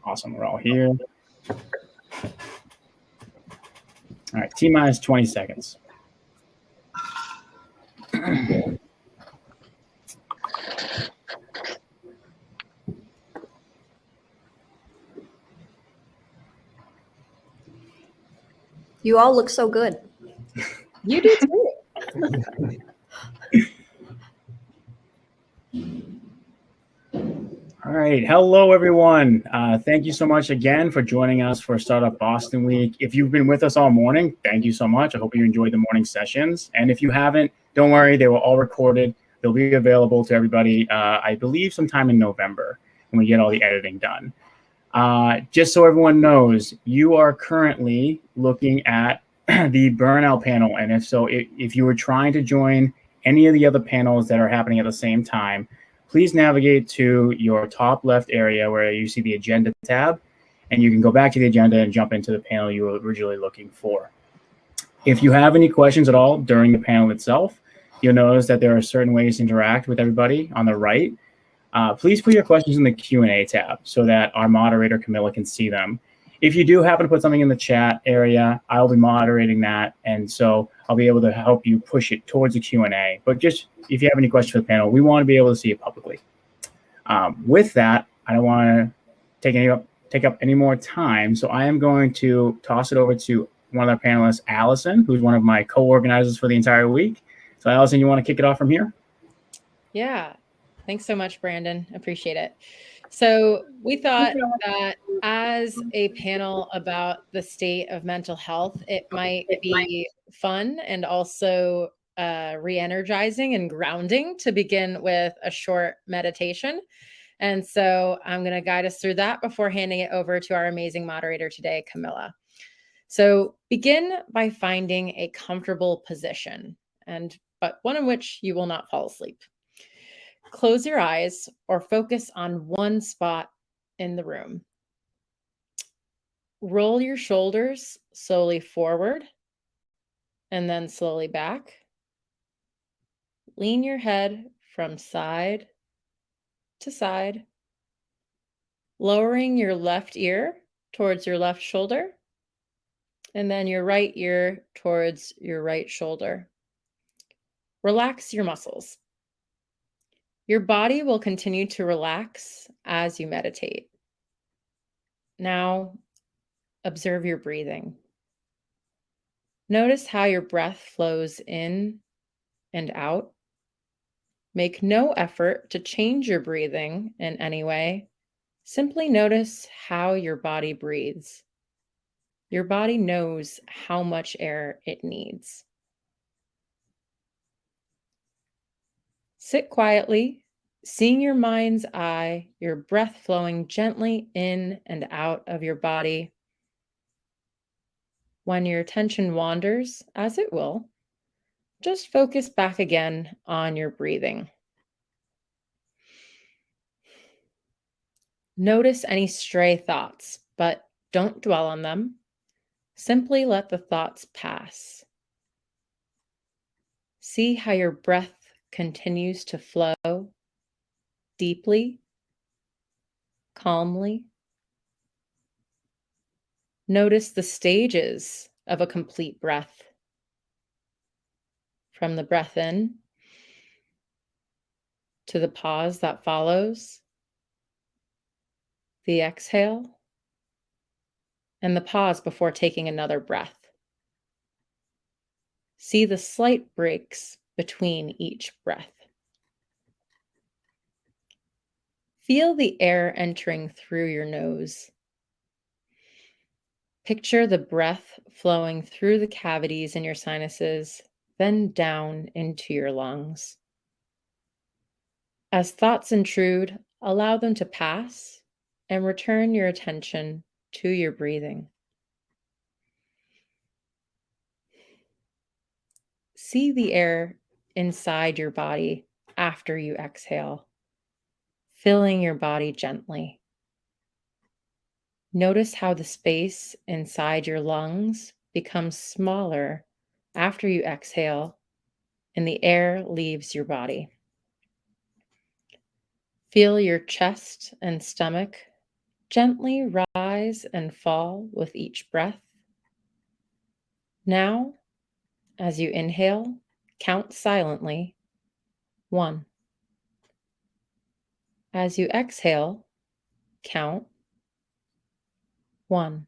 Awesome. We're all here. All right. T minus 20 seconds. You all look so good. You do too. All right. Hello, everyone. Thank you so much again for joining us for Startup Boston Week. If you've been with us all morning, thank you so much. I hope you enjoyed the morning sessions. And if you haven't, don't worry, they were all recorded. They'll be available to everybody, I believe, sometime in November when we get all the editing done. Just so everyone knows, you are currently looking at the Burnout panel. And if you were trying to join any of the other panels that are happening at the same time, please navigate to your top left area where you see the agenda tab, and you can go back to the agenda and jump into the panel you were originally looking for. If you have any questions at all during the panel itself, you'll notice that there are certain ways to interact with everybody on the right. Please put your questions in the Q&A tab so that our moderator, Camilla, can see them. If you do happen to put something in the chat area, I'll be moderating that, and so I'll be able to help you push it towards the Q&A. But just if you have any questions for the panel, we want to be able to see it publicly. With that, I don't want to take up any more time, so I am going to toss it over to one of our panelists, Allison, who's one of my co-organizers for the entire week. So Allison, you want to kick it off from here? Yeah. Thanks so much, Brandon. Appreciate it. So we thought that as a panel about the state of mental health, it might be fun and also re-energizing and grounding to begin with a short meditation. And so I'm going to guide us through that before handing it over to our amazing moderator today, Camilla. So begin by finding a comfortable position, but one in which you will not fall asleep. Close your eyes or focus on one spot in the room. Roll your shoulders slowly forward and then slowly back. Lean your head from side to side, lowering your left ear towards your left shoulder, and then your right ear towards your right shoulder. Relax your muscles. Your body will continue to relax as you meditate. Now, observe your breathing. Notice how your breath flows in and out. Make no effort to change your breathing in any way. Simply notice how your body breathes. Your body knows how much air it needs. Sit quietly, seeing your mind's eye, your breath flowing gently in and out of your body. When your attention wanders, as it will, just focus back again on your breathing. Notice any stray thoughts, but don't dwell on them. Simply let the thoughts pass. See how your breath continues to flow deeply, calmly. Notice the stages of a complete breath. From the breath in to the pause that follows, the exhale, and the pause before taking another breath. See the slight breaks between each breath. Feel the air entering through your nose. Picture the breath flowing through the cavities in your sinuses, then down into your lungs. As thoughts intrude, allow them to pass and return your attention to your breathing. See the air inside your body after you exhale, filling your body gently. Notice how the space inside your lungs becomes smaller after you exhale and the air leaves your body. Feel your chest and stomach Gently rise and fall with each breath. Now, as you inhale, count silently. 1. As you exhale, count. 1.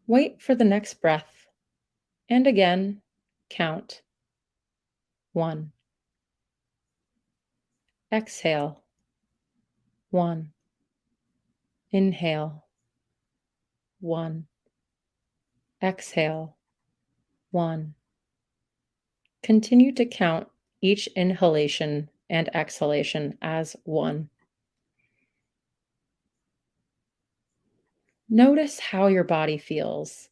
Wait for the next breath, and again, count. 1. Exhale. 1. Inhale. 1. Exhale. 1. Continue to count each inhalation and exhalation as 1. Notice how your body feels.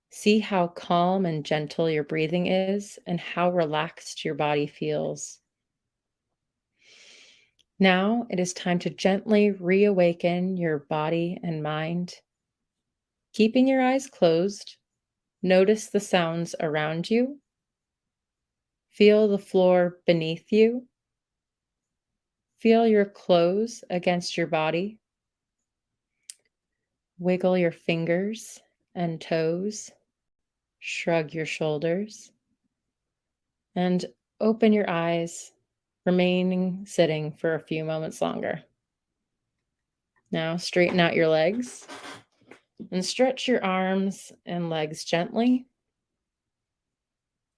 See how calm and gentle your breathing is and how relaxed your body feels. Now it is time to gently reawaken your body and mind. Keeping your eyes closed, notice the sounds around you. Feel the floor beneath you. Feel your clothes against your body. Wiggle your fingers and toes. Shrug your shoulders. And open your eyes, remaining sitting for a few moments longer. Now straighten out your legs and stretch your arms and legs gently.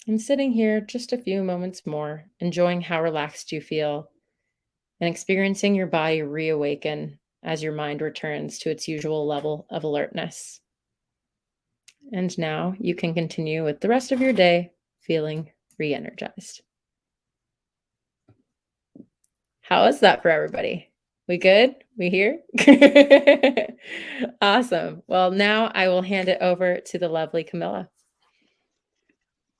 And sitting here just a few moments more, enjoying how relaxed you feel and experiencing your body reawaken as your mind returns to its usual level of alertness. And now you can continue with the rest of your day feeling re-energized. How is that for everybody? We good? We here? Awesome. Well, now I will hand it over to the lovely Camilla.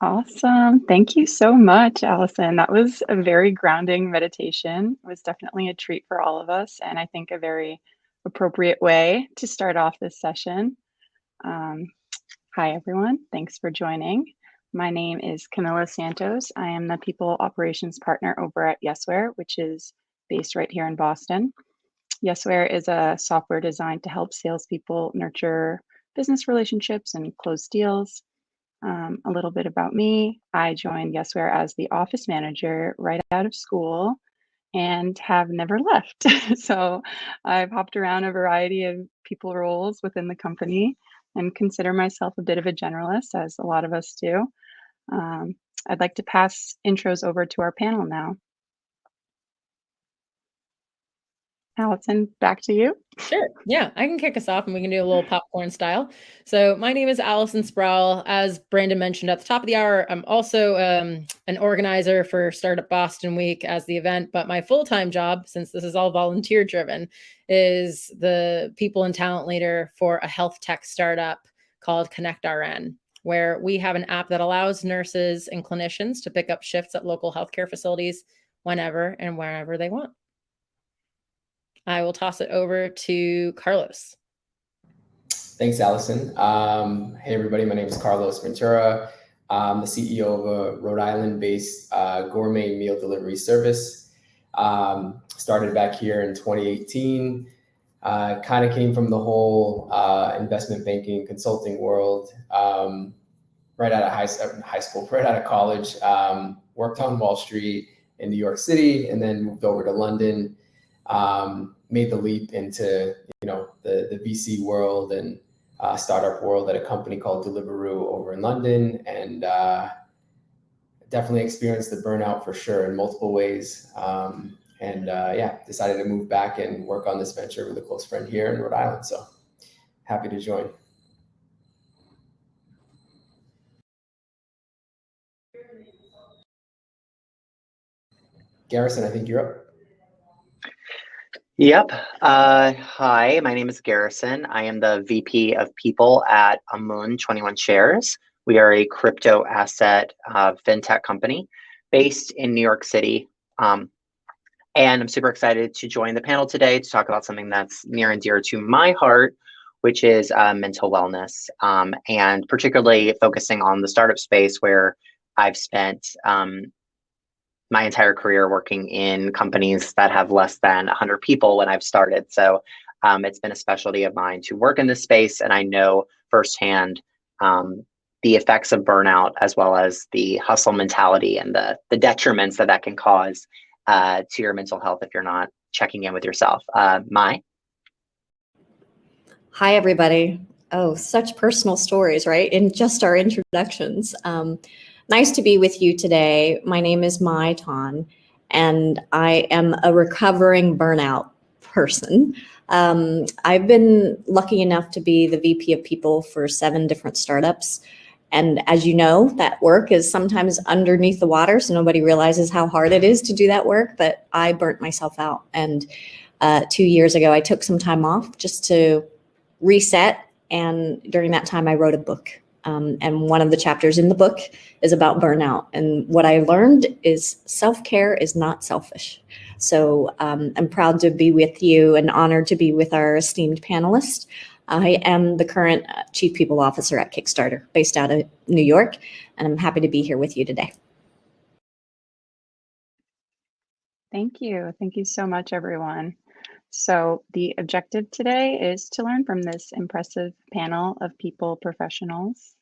Awesome. Thank you so much, Allison. That was a very grounding meditation. It was definitely a treat for all of us, and I think a very appropriate way to start off this session. Hi, everyone. Thanks for joining. My name is Camilla Santos. I am the People Operations Partner over at Yesware, which is based right here in Boston. Yesware is a software designed to help salespeople nurture business relationships and close deals. A little bit about me. I joined Yesware as the office manager right out of school and have never left. So I've hopped around a variety of people roles within the company and consider myself a bit of a generalist, as a lot of us do. I'd like to pass intros over to our panel now. Allison, back to you. Sure. Yeah, I can kick us off and we can do a little popcorn style. So my name is Allison Sproul. As Brandon mentioned at the top of the hour, I'm also an organizer for Startup Boston Week as the event, but my full-time job, since this is all volunteer driven, is the people and talent leader for a health tech startup called ConnectRN, where we have an app that allows nurses and clinicians to pick up shifts at local healthcare facilities whenever and wherever they want. I will toss it over to Carlos. Thanks, Allison. Hey, everybody. My name is Carlos Ventura. I'm the CEO of a Rhode Island-based gourmet meal delivery service. Started back here in 2018. Kind of came from the whole investment banking consulting world. Right out of high school, right out of college. Worked on Wall Street in New York City, and then moved over to London. Made the leap into the VC world and startup world at a company called Deliveroo over in London, and definitely experienced the burnout for sure in multiple ways. Decided to move back and work on this venture with a close friend here in Rhode Island. So happy to join. Garrison, I think you're up. Yep. Hi, my name is Garrison. I am the VP of People at Amun 21 Shares. We are a crypto asset fintech company based in New York City. And I'm super excited to join the panel today to talk about something that's near and dear to my heart, which is mental wellness, and particularly focusing on the startup space where I've spent my entire career working in companies that have less than 100 people when I've started. So it's been a specialty of mine to work in this space, and I know firsthand the effects of burnout, as well as the hustle mentality and the detriments that can cause to your mental health if you're not checking in with yourself. Mai? Hi, everybody. Oh, such personal stories, right? In just our introductions. Nice to be with you today. My name is Mai Tan, and I am a recovering burnout person. I've been lucky enough to be the VP of People for 7 different startups. And as you know, that work is sometimes underneath the water, so nobody realizes how hard it is to do that work. But I burnt myself out. And 2 years ago, I took some time off just to reset. And during that time, I wrote a book. And one of the chapters in the book is about burnout. And what I learned is self-care is not selfish. So I'm proud to be with you and honored to be with our esteemed panelists. I am the current Chief People Officer at Kickstarter, based out of New York, and I'm happy to be here with you today. Thank you. Thank you so much, everyone. So the objective today is to learn from this impressive panel of people professionals,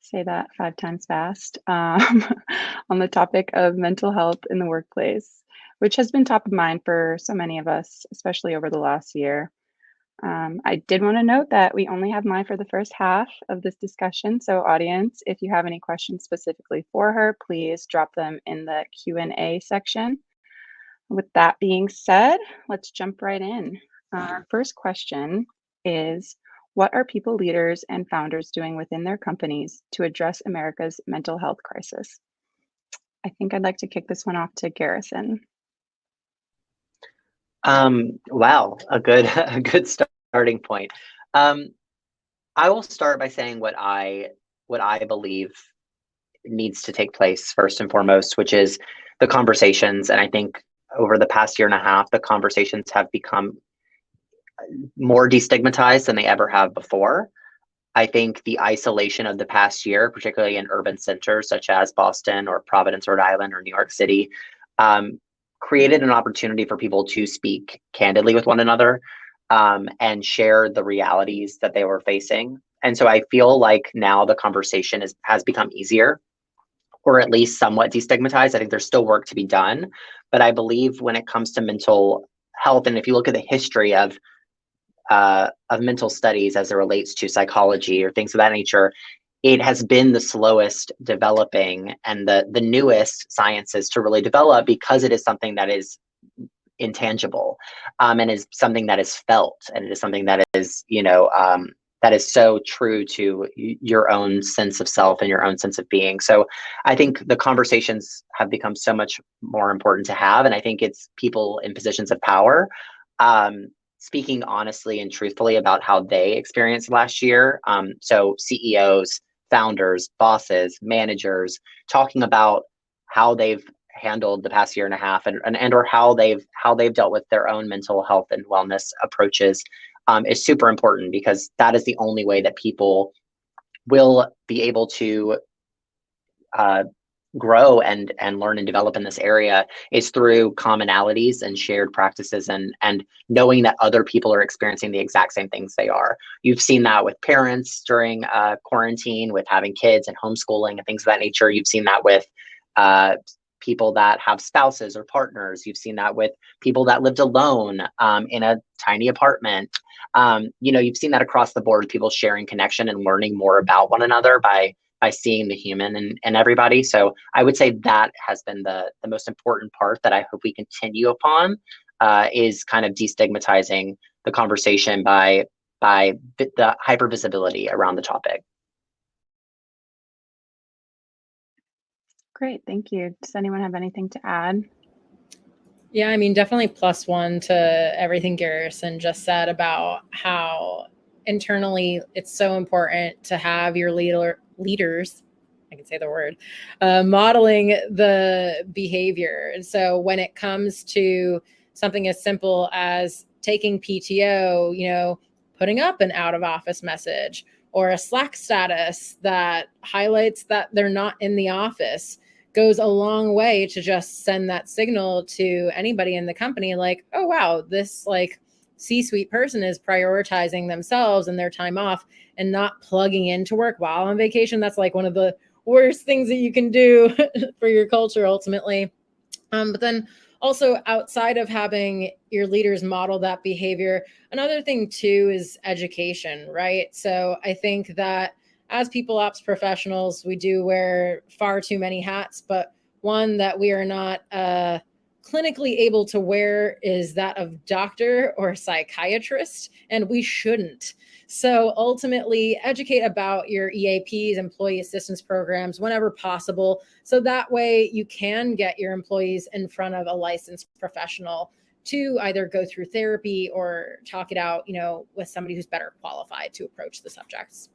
say that 5 times fast, on the topic of mental health in the workplace, which has been top of mind for so many of us, especially over the last year. I did want to note that we only have Mai for the first half of this discussion. So audience, if you have any questions specifically for her, please drop them in the Q&A section. With that being said, let's jump right in. Our first question is, what are people leaders and founders doing within their companies to address America's mental health crisis? I think I'd like to kick this one off to Garrison. Wow, a good starting point. I will start by saying what I believe needs to take place first and foremost, which is the conversations. And I think over the past year and a half, the conversations have become more destigmatized than they ever have before. I think the isolation of the past year, particularly in urban centers such as Boston or Providence, Rhode Island, or New York City, created an opportunity for people to speak candidly with one another and share the realities that they were facing. And so I feel like now the conversation has become easier, or at least somewhat destigmatized. I think there's still work to be done, but I believe when it comes to mental health, and if you look at the history of mental studies as it relates to psychology or things of that nature, it has been the slowest developing and the newest sciences to really develop, because it is something that is intangible and is something that is felt, and it is something that is, that is so true to your own sense of self and your own sense of being. So I think the conversations have become so much more important to have. And I think it's people in positions of power speaking honestly and truthfully about how they experienced last year. So CEOs, founders, bosses, managers, talking about how they've handled the past year and a half and or how they've dealt with their own mental health and wellness approaches is super important, because that is the only way that people will be able to grow and learn and develop in this area, is through commonalities and shared practices and knowing that other people are experiencing the exact same things they are. You've seen that with parents during quarantine, with having kids and homeschooling and things of that nature. You've seen that with people that have spouses or partners. You've seen that with people that lived alone in a tiny apartment. You've seen that across the board, people sharing connection and learning more about one another by seeing the human in everybody. So I would say that has been the most important part that I hope we continue upon, is kind of destigmatizing the conversation by the hypervisibility around the topic. Great, thank you. Does anyone have anything to add? Yeah, I mean, definitely +1 to everything Garrison just said about how internally it's so important to have your leaders, I can say the word, modeling the behavior. And so when it comes to something as simple as taking PTO, putting up an out of office message or a Slack status that highlights that they're not in the office, goes a long way to just send that signal to anybody in the company, like, oh, wow, this like C-suite person is prioritizing themselves and their time off and not plugging into work while on vacation. That's like one of the worst things that you can do for your culture ultimately. But then also outside of having your leaders model that behavior, another thing too is education, right? So I think that as people ops professionals, we do wear far too many hats, but one that we are not clinically able to wear is that of doctor or psychiatrist, and we shouldn't. So ultimately, educate about your EAPs, employee assistance programs, whenever possible. So that way you can get your employees in front of a licensed professional to either go through therapy or talk it out, with somebody who's better qualified to approach the subjects.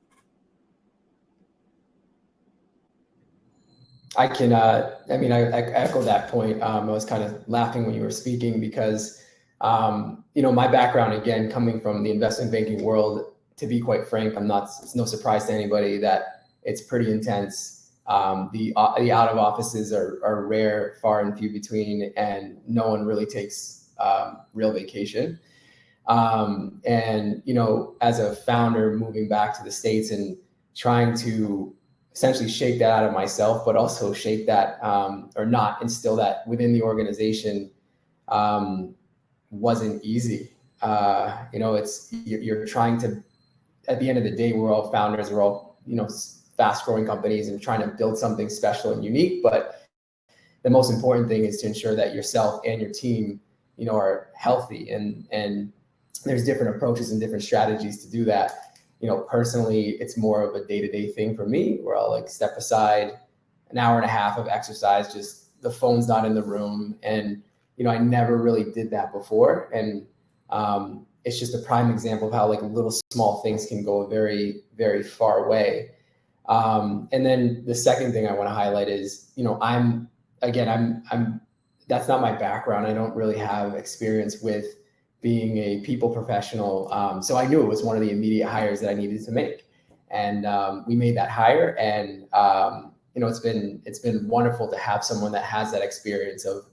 I can, I echo that point. I was kind of laughing when you were speaking because, my background, again, coming from the investment banking world, to be quite frank, it's no surprise to anybody that it's pretty intense. The out of offices are rare, far and few between, and no one really takes real vacation. And, as a founder moving back to the States and trying to essentially shake that out of myself, but also shake that or not instill that within the organization wasn't easy. You're trying to, at the end of the day, we're all founders, we're all, fast growing companies and trying to build something special and unique. But the most important thing is to ensure that yourself and your team, are healthy, and there's different approaches and different strategies to do that. Personally, it's more of a day-to-day thing for me where I'll like step aside an hour and a half of exercise, just the phone's not in the room. And, I never really did that before. And it's just a prime example of how like little small things can go a very, very far way. And then the second thing I want to highlight is, I'm that's not my background. I don't really have experience with being a people professional. So I knew it was one of the immediate hires that I needed to make. And we made that hire. And, it's been wonderful to have someone that has that experience of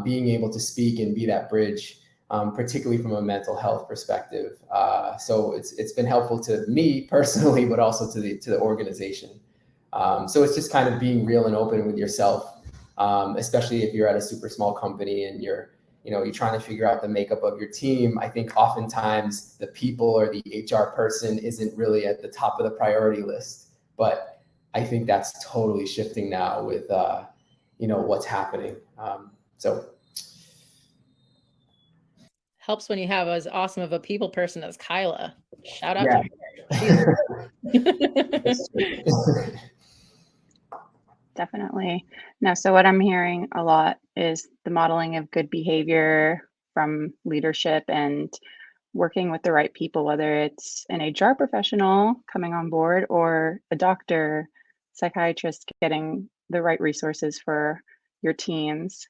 being able to speak and be that bridge, particularly from a mental health perspective. So it's been helpful to me personally, but also to the organization. So it's just kind of being real and open with yourself, especially if you're at a super small company and you're trying to figure out the makeup of your team. I think oftentimes the people or the HR person isn't really at the top of the priority list, but I think that's totally shifting now with, what's happening. So helps when you have as awesome of a people person as Kyla. Shout out yeah. to her. Definitely. No, so what I'm hearing a lot is the modeling of good behavior from leadership and working with the right people, whether it's an HR professional coming on board or a doctor, psychiatrist, getting the right resources for your teams.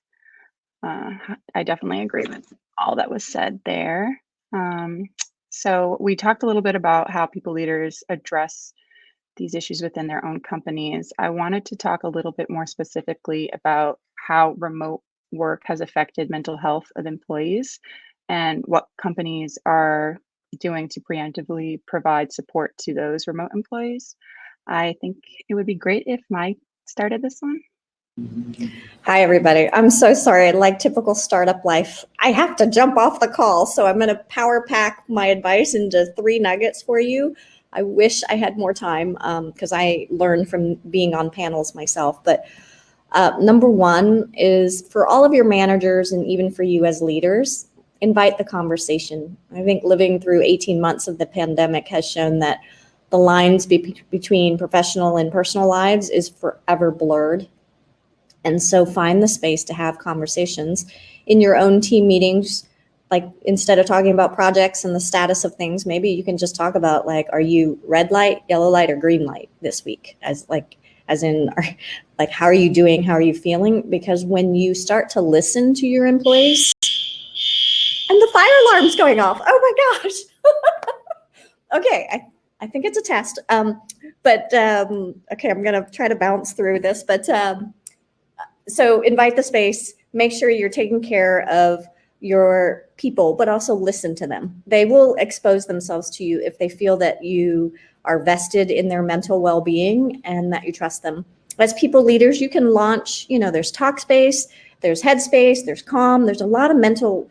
I definitely agree with all that was said there. So we talked a little bit about how people leaders address these issues within their own companies. I wanted to talk a little bit more specifically about how remote work has affected mental health of employees and what companies are doing to preemptively provide support to those remote employees. I think it would be great if Mike started this one. Hi, everybody. I'm so sorry. Like typical startup life, I have to jump off the call. So I'm going to power pack my advice into 3 nuggets for you. I wish I had more time because I learned from being on panels myself. But number 1 is for all of your managers and even for you as leaders, invite the conversation. I think living through 18 months of the pandemic has shown that the lines between professional and personal lives is forever blurred. And so find the space to have conversations in your own team meetings. Like instead of talking about projects and the status of things, maybe you can just talk about like, are you red light, yellow light, or green light this week? As in, how are you doing? How are you feeling? Because when you start to listen to your employees, and the fire alarm's going off. Oh my gosh. Okay, I think it's a test. Okay, I'm gonna try to bounce through this, but So invite the space, make sure you're taking care of your people, but also listen to them. They will expose themselves to you if they feel that you are vested in their mental well-being and that you trust them. As people leaders, you can launch, there's Talkspace, there's Headspace, there's Calm, there's a lot of mental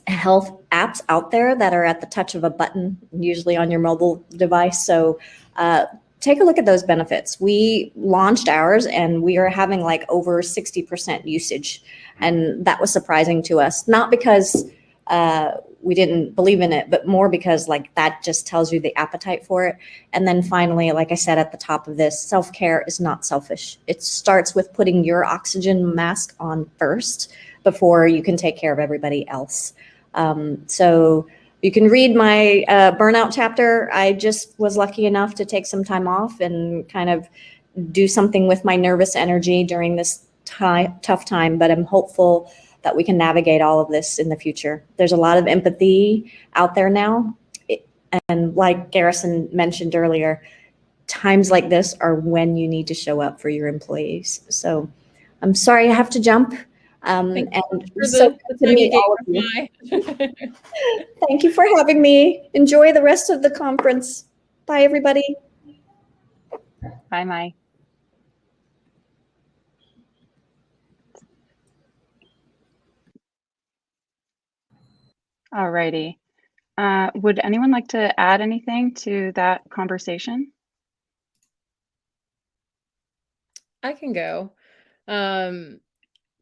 health apps out there that are at the touch of a button, usually on your mobile device. So take a look at those benefits. We launched ours and we are having like over 60% usage. And that was surprising to us, not because we didn't believe in it, but more because like that just tells you the appetite for it. And then finally, like I said at the top of this, self-care is not selfish. It starts with putting your oxygen mask on first before you can take care of everybody else. So you can read my Burnout chapter. I just was lucky enough to take some time off and kind of do something with my nervous energy during this tough time, but I'm hopeful that we can navigate all of this in the future. There's a lot of empathy out there now. And like Garrison mentioned earlier, times like this are when you need to show up for your employees. So I'm sorry I have to jump. And so good to meet all of you. Thank you for having me. Enjoy the rest of the conference. Bye, everybody. Bye, Mai. All righty. Would anyone like to add anything to that conversation? I can go.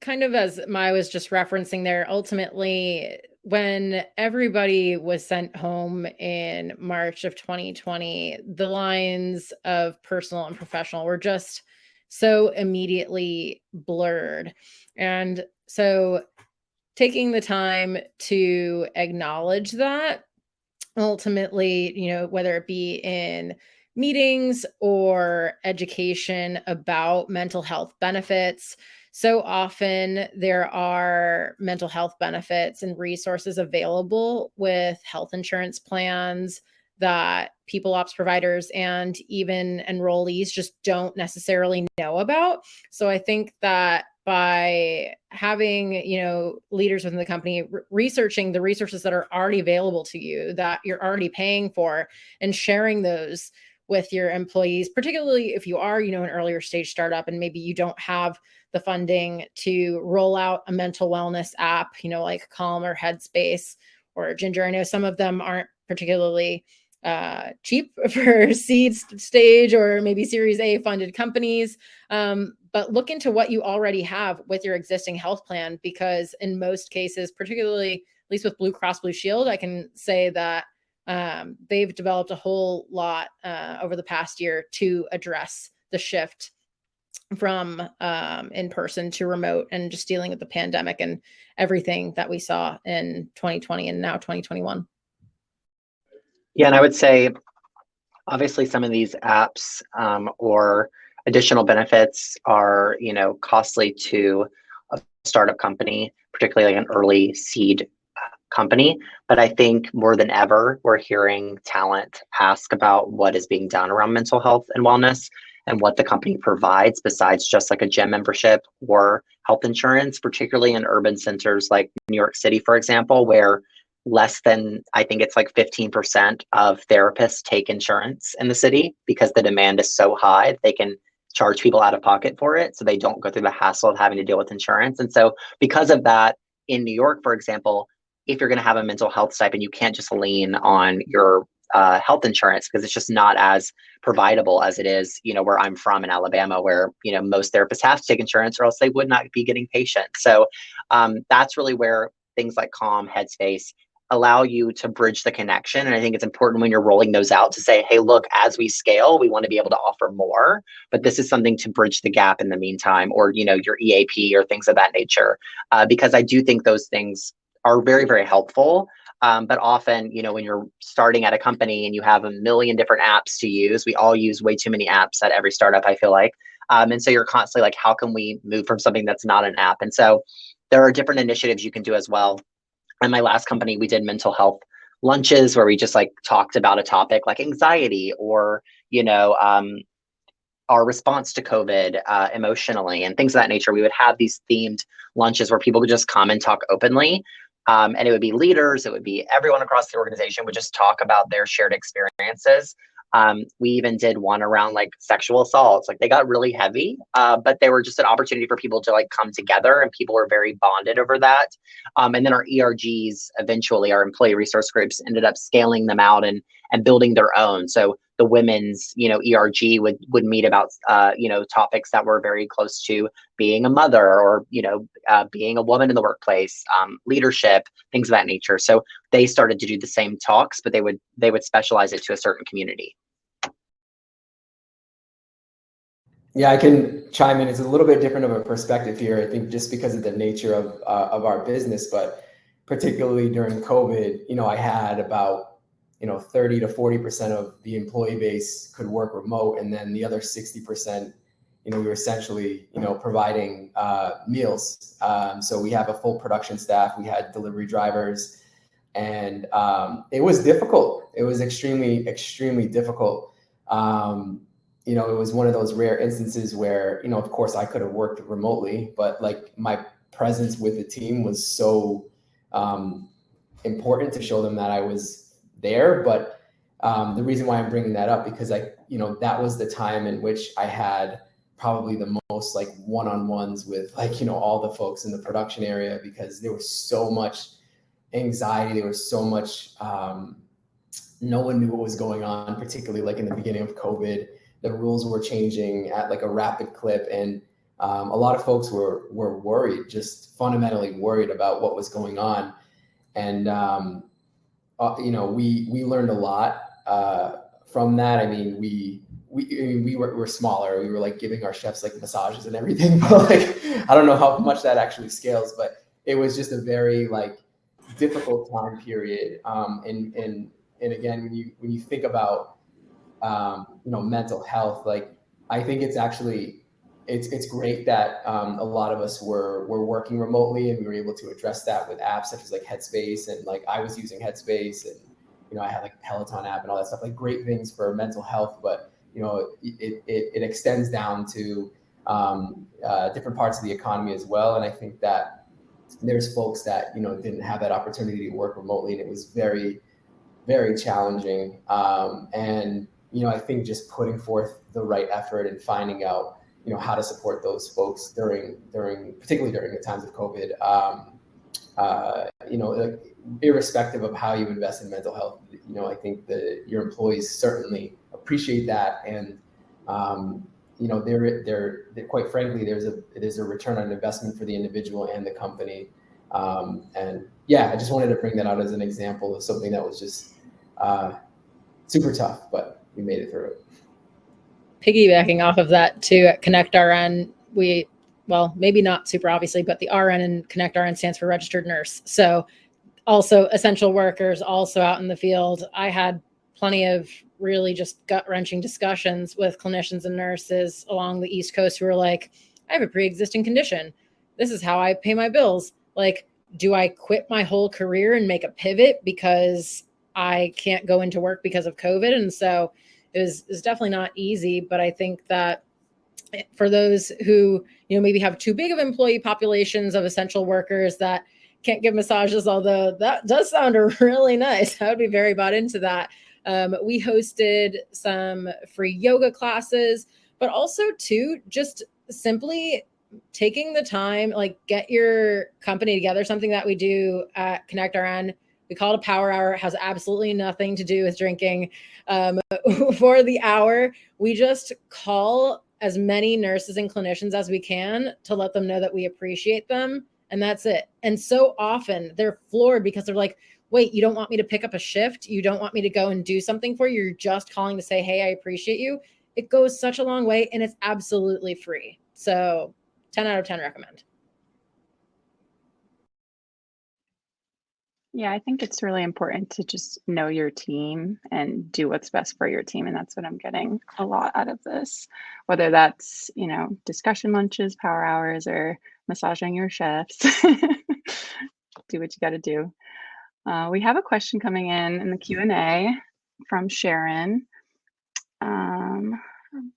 Kind of as Mai was just referencing there, ultimately, when everybody was sent home in March of 2020, the lines of personal and professional were just so immediately blurred. And so taking the time to acknowledge that, ultimately, whether it be in meetings or education about mental health benefits, so often there are mental health benefits and resources available with health insurance plans that people ops providers and even enrollees just don't necessarily know about. So I think that by having, leaders within the company researching the resources that are already available to you, that you're already paying for, and sharing those with your employees, particularly if you are, an earlier stage startup and maybe you don't have the funding to roll out a mental wellness app, like Calm or Headspace or Ginger. I know some of them aren't particularly cheap for seed stage or maybe Series A funded companies. But look into what you already have with your existing health plan, because in most cases, particularly at least with Blue Cross Blue Shield, I can say that they've developed a whole lot over the past year to address the shift from in-person to remote and just dealing with the pandemic and everything that we saw in 2020 and now 2021. Yeah, and I would say, obviously, some of these apps or additional benefits are, costly to a startup company, particularly like an early seed company. But I think more than ever, we're hearing talent ask about what is being done around mental health and wellness and what the company provides besides just like a gym membership or health insurance, particularly in urban centers like New York City, for example, where less than, I think it's like 15% of therapists take insurance in the city because the demand is so high, they can charge people out of pocket for it. So they don't go through the hassle of having to deal with insurance. And so because of that, in New York, for example, if you're going to have a mental health stipend, you can't just lean on your health insurance because it's just not as providable as it is, where I'm from in Alabama, where, most therapists have to take insurance or else they would not be getting patients. So that's really where things like Calm, Headspace allow you to bridge the connection. And I think it's important when you're rolling those out to say, hey, look, as we scale, we want to be able to offer more, but this is something to bridge the gap in the meantime, or, your EAP or things of that nature. Because I do think those things are very, very helpful. But often, when you're starting at a company and you have a million different apps to use, we all use way too many apps at every startup, I feel like. And so you're constantly like, how can we move from something that's not an app? And so there are different initiatives you can do as well. In my last company, we did mental health lunches where we just like talked about a topic like anxiety or, our response to COVID emotionally and things of that nature. We would have these themed lunches where people could just come and talk openly. And it would be leaders, it would be everyone across the organization would just talk about their shared experiences. We even did one around like sexual assaults. Like they got really heavy, but they were just an opportunity for people to like come together, and people were very bonded over that. And then our ERGs, eventually our employee resource groups, ended up scaling them out and building their own. So the women's, ERG would meet about, topics that were very close to being a mother or, being a woman in the workplace, leadership, things of that nature. So they started to do the same talks, but they would specialize it to a certain community. Yeah, I can chime in. It's a little bit different of a perspective here, I think, just because of the nature of our business, but particularly during COVID, I had about 30 to 40% of the employee base could work remote, and then the other 60%, we were essentially, providing meals. So we have a full production staff. We had delivery drivers, and it was difficult. It was extremely, extremely difficult. It was one of those rare instances where, of course I could have worked remotely, but like my presence with the team was so important to show them that I was there. But the reason why I'm bringing that up, because that was the time in which I had probably the most like one-on-ones with all the folks in the production area, because there was so much anxiety. There was so much, no one knew what was going on, particularly like in the beginning of COVID. The rules were changing at like a rapid clip, and a lot of folks were worried, just fundamentally worried about what was going on. And we learned a lot from that. I mean, we were smaller. We were like giving our chefs like massages and everything, but like I don't know how much that actually scales, but it was just a very like difficult time period. And again, when you think about mental health, like I think it's actually it's great that a lot of us were working remotely, and we were able to address that with apps such as like Headspace, and like I was using Headspace, and I had like Peloton app and all that stuff, like great things for mental health. But it extends down to different parts of the economy as well. And I think that there's folks that didn't have that opportunity to work remotely, and it was very, very challenging. And I think just putting forth the right effort and finding out how to support those folks particularly during the times of COVID, irrespective of how you invest in mental health, I think that your employees certainly appreciate that. And they're quite frankly, there's a return on investment for the individual and the company. And yeah, I just wanted to bring that out as an example of something that was just super tough, but we made it through it. Piggybacking off of that too, at Connect RN, maybe not super obviously, but the RN in Connect RN stands for registered nurse. So also essential workers, also out in the field. I had plenty of really just gut-wrenching discussions with clinicians and nurses along the East Coast who were like, I have a pre-existing condition. This is how I pay my bills. Like, do I quit my whole career and make a pivot because I can't go into work because of COVID? And so it was definitely not easy, but I think that for those who, maybe have too big of employee populations of essential workers that can't give massages, although that does sound really nice. I would be very bought into that. We hosted some free yoga classes, but also too, just simply taking the time, like get your company together. Something that we do at Connect RN, we call it a power hour. It has absolutely nothing to do with drinking. For the hour, we just call as many nurses and clinicians as we can to let them know that we appreciate them. And that's it. And so often they're floored because they're like, wait, you don't want me to pick up a shift? You don't want me to go and do something for you? You're just calling to say, hey, I appreciate you. It goes such a long way, and it's absolutely free. So 10 out of 10 recommend. Yeah, I think it's really important to just know your team and do what's best for your team. And that's what I'm getting a lot out of this, whether that's, discussion lunches, power hours, or massaging your chefs. Do what you got to do. We have a question coming in the Q&A from Sharon. All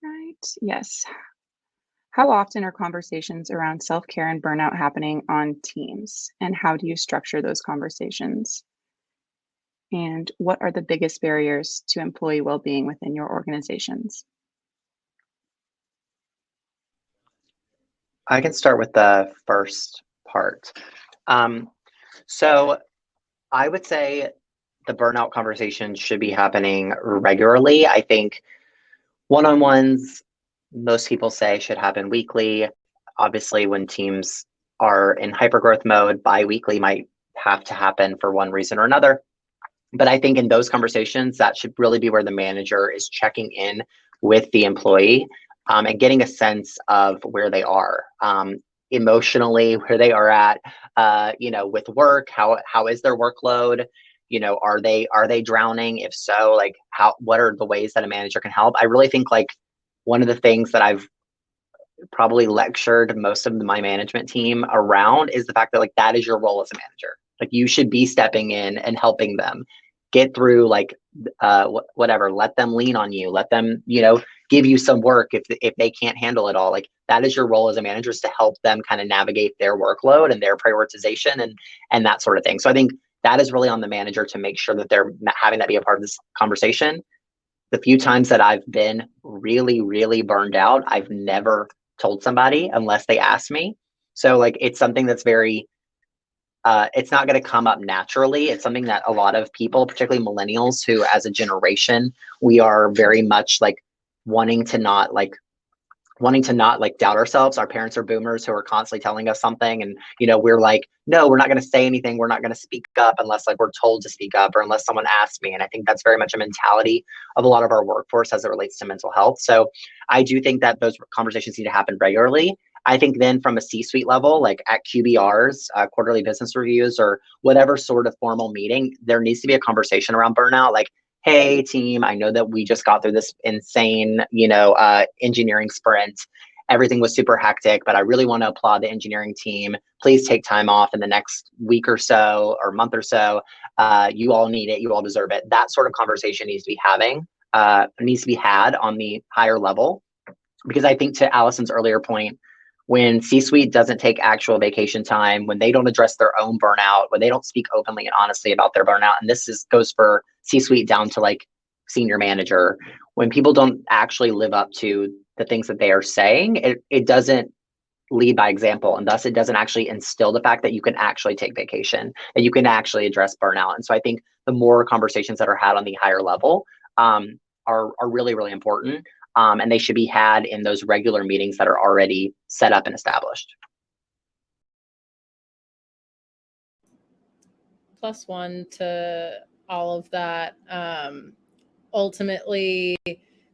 right. Yes. How often are conversations around self-care and burnout happening on teams? And how do you structure those conversations? And what are the biggest barriers to employee well-being within your organizations? I can start with the first part. So I would say the burnout conversation should be happening regularly. I think one-on-ones, most people say, should happen weekly. Obviously, when teams are in hypergrowth mode, bi-weekly might have to happen for one reason or another. But I think in those conversations, that should really be where the manager is checking in with the employee and getting a sense of where they are emotionally, where they are at, with work. How is their workload? Are they drowning? If so, like what are the ways that a manager can help? I really think like one of the things that I've probably lectured most of my management team around is the fact that like that is your role as a manager. Like you should be stepping in and helping them get through like whatever. Let them lean on you. Let them give you some work if they can't handle it all. Like that is your role as a manager, is to help them kind of navigate their workload and their prioritization and that sort of thing. So I think that is really on the manager to make sure that they're having that be a part of this conversation. The few times that I've been really, really burned out, I've never told somebody unless they ask me. So like it's something that's very it's not going to come up naturally. It's something that a lot of people, particularly millennials, who as a generation, we are very much like wanting to not doubt ourselves. Our parents are boomers who are constantly telling us something, and we're like, no, we're not going to say anything. We're not going to speak up unless like we're told to speak up or unless someone asks me. And I think that's very much a mentality of a lot of our workforce as it relates to mental health. So I do think that those conversations need to happen regularly. I think then from a C-suite level, like at QBRs, quarterly business reviews, or whatever sort of formal meeting, there needs to be a conversation around burnout. Like, hey team, I know that we just got through this insane, engineering sprint. Everything was super hectic, but I really want to applaud the engineering team. Please take time off in the next week or so or month or so. You all need it. You all deserve it. That sort of conversation needs to be had on the higher level, because I think to Allison's earlier point, when C-suite doesn't take actual vacation time, when they don't address their own burnout, when they don't speak openly and honestly about their burnout, and goes for C-suite down to like senior manager, when people don't actually live up to the things that they are saying, it doesn't lead by example, and thus it doesn't actually instill the fact that you can actually take vacation, that you can actually address burnout. And so I think the more conversations that are had on the higher level are really, really important. And they should be had in those regular meetings that are already set up and established. Plus one to all of that. Ultimately,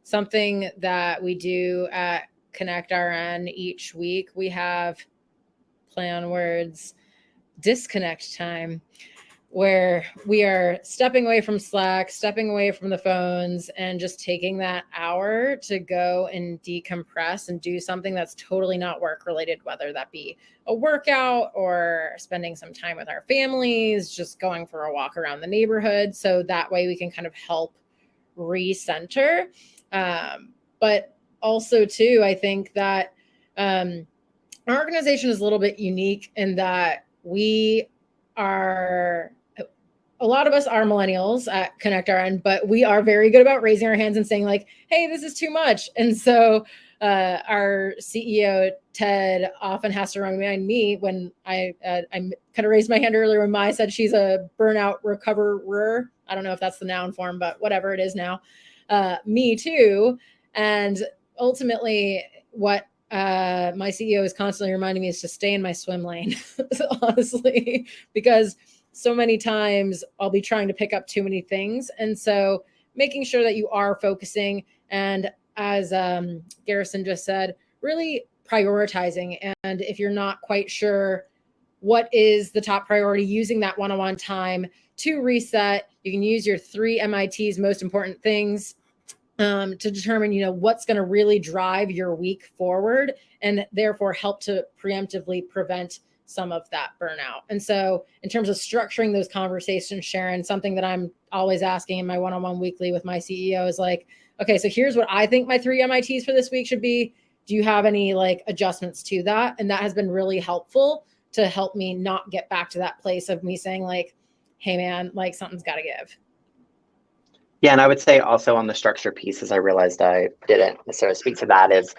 something that we do at Connect RN each week, we have play on words, disconnect time, where we are stepping away from Slack, stepping away from the phones, and just taking that hour to go and decompress and do something that's totally not work related, whether that be a workout or spending some time with our families, just going for a walk around the neighborhood. So that way we can kind of help recenter. But also too, I think that our organization is a little bit unique in that a lot of us are millennials at Connect RN, but we are very good about raising our hands and saying like, hey, this is too much. And so our CEO, Ted, often has to remind me when I kind of raised my hand earlier when Mai said she's a burnout recoverer. I don't know if that's the noun form, but whatever it is now. Me too. And ultimately what my CEO is constantly reminding me is to stay in my swim lane, honestly, because so many times I'll be trying to pick up too many things. And so making sure that you are focusing, and as Garrison just said, really prioritizing. And if you're not quite sure what is the top priority, using that one-on-one time to reset. You can use your 3 MIT's most important things to determine, what's going to really drive your week forward, and therefore help to preemptively prevent some of that burnout. And so in terms of structuring those conversations, Sharon, something that I'm always asking in my one-on-one weekly with my CEO is like, okay, so here's what I think my 3 MITs for this week should be. Do you have any like adjustments to that? And that has been really helpful to help me not get back to that place of me saying like, hey man, like something's got to give. Yeah, and I would say also on the structure pieces, I realized I didn't necessarily speak to that is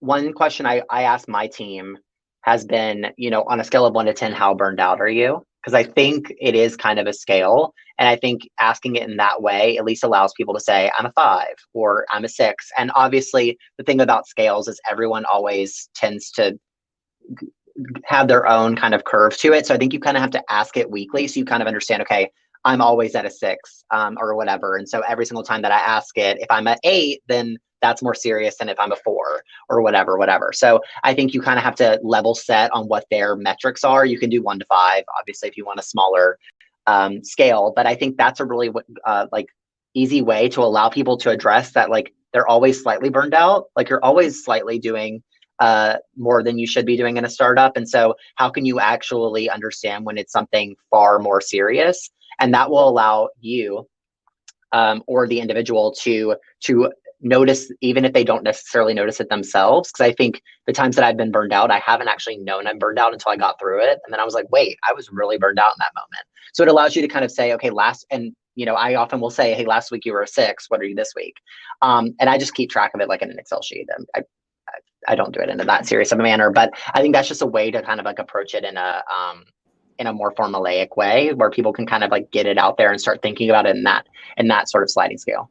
one question I asked my team has been, on a scale of 1 to 10, how burned out are you? Because I think it is kind of a scale. And I think asking it in that way at least allows people to say, I'm a 5 or I'm a 6. And obviously, the thing about scales is everyone always tends to have their own kind of curve to it. So I think you kind of have to ask it weekly so you kind of understand, okay, I'm always at a 6 or whatever. And so every single time that I ask it, if I'm at 8, then that's more serious than if I'm a 4 or whatever. So I think you kind of have to level set on what their metrics are. You can do 1 to 5, obviously, if you want a smaller scale. But I think that's a really like easy way to allow people to address that, like they're always slightly burned out. Like you're always slightly doing more than you should be doing in a startup. And so how can you actually understand when it's something far more serious? And that will allow you or the individual to notice, even if they don't necessarily notice it themselves. Because I think the times that I've been burned out, I haven't actually known I'm burned out until I got through it. And then I was like, wait, I was really burned out in that moment. So it allows you to kind of say, okay, I often will say, hey, last week you were a 6. What are you this week? And I just keep track of it like in an Excel sheet. And I don't do it in that serious of a manner, but I think that's just a way to kind of like approach it in a more formulaic way where people can kind of like get it out there and start thinking about it in that sort of sliding scale.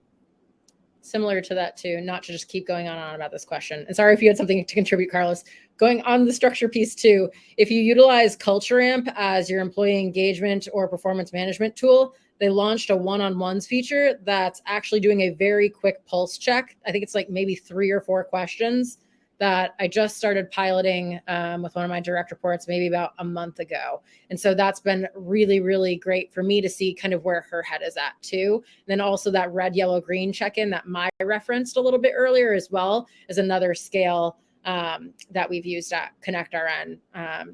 Similar to that too, not to just keep going on and on about this question. And sorry if you had something to contribute, Carlos. Going on the structure piece too, if you utilize Culture Amp as your employee engagement or performance management tool, they launched a one-on-ones feature that's actually doing a very quick pulse check. I think it's like maybe 3 or 4 questions that I just started piloting with one of my direct reports maybe about a month ago. And so that's been really, really great for me to see kind of where her head is at too. And then also that red, yellow, green check-in that Mai referenced a little bit earlier as well is another scale that we've used at Connect RN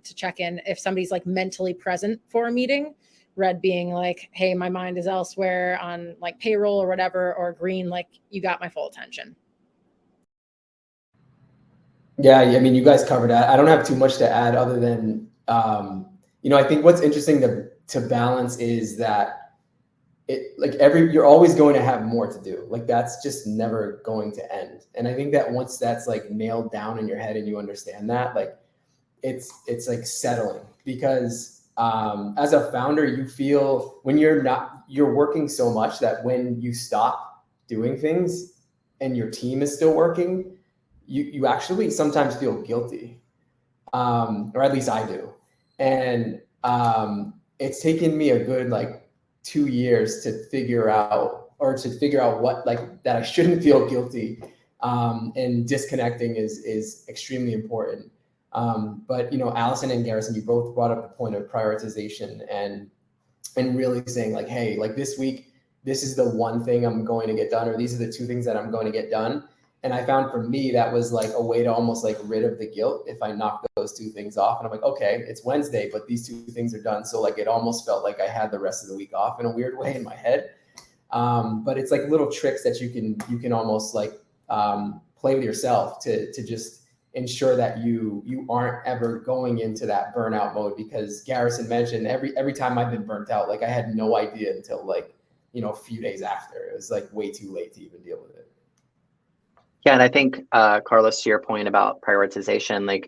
to check in if somebody's like mentally present for a meeting. Red being like, hey, my mind is elsewhere on like payroll or whatever, or green, like you got my full attention. Yeah, I mean, you guys covered that. I don't have too much to add other than, I think what's interesting to balance is that you're always going to have more to do. Like that's just never going to end. And I think that once that's like nailed down in your head and you understand that, like it's like settling because as a founder, you feel when you're working so much that when you stop doing things and your team is still working, you actually sometimes feel guilty, or at least I do. And it's taken me a good 2 years to figure out what that I shouldn't feel guilty. And disconnecting is extremely important. But Allison and Garrison, you both brought up the point of prioritization and really saying hey, this week, this is the one thing I'm going to get done, or these are the 2 things that I'm going to get done. And I found for me, that was a way to almost rid of the guilt if I knocked those 2 things off. And I'm like, okay, it's Wednesday, but these 2 things are done. So it almost felt like I had the rest of the week off in a weird way in my head. But it's little tricks that you can almost play with yourself to just ensure that you aren't ever going into that burnout mode. Because Garrison mentioned every time I've been burnt out, I had no idea until a few days after. It was way too late to even deal with it. Yeah, and I think, Carlos, to your point about prioritization,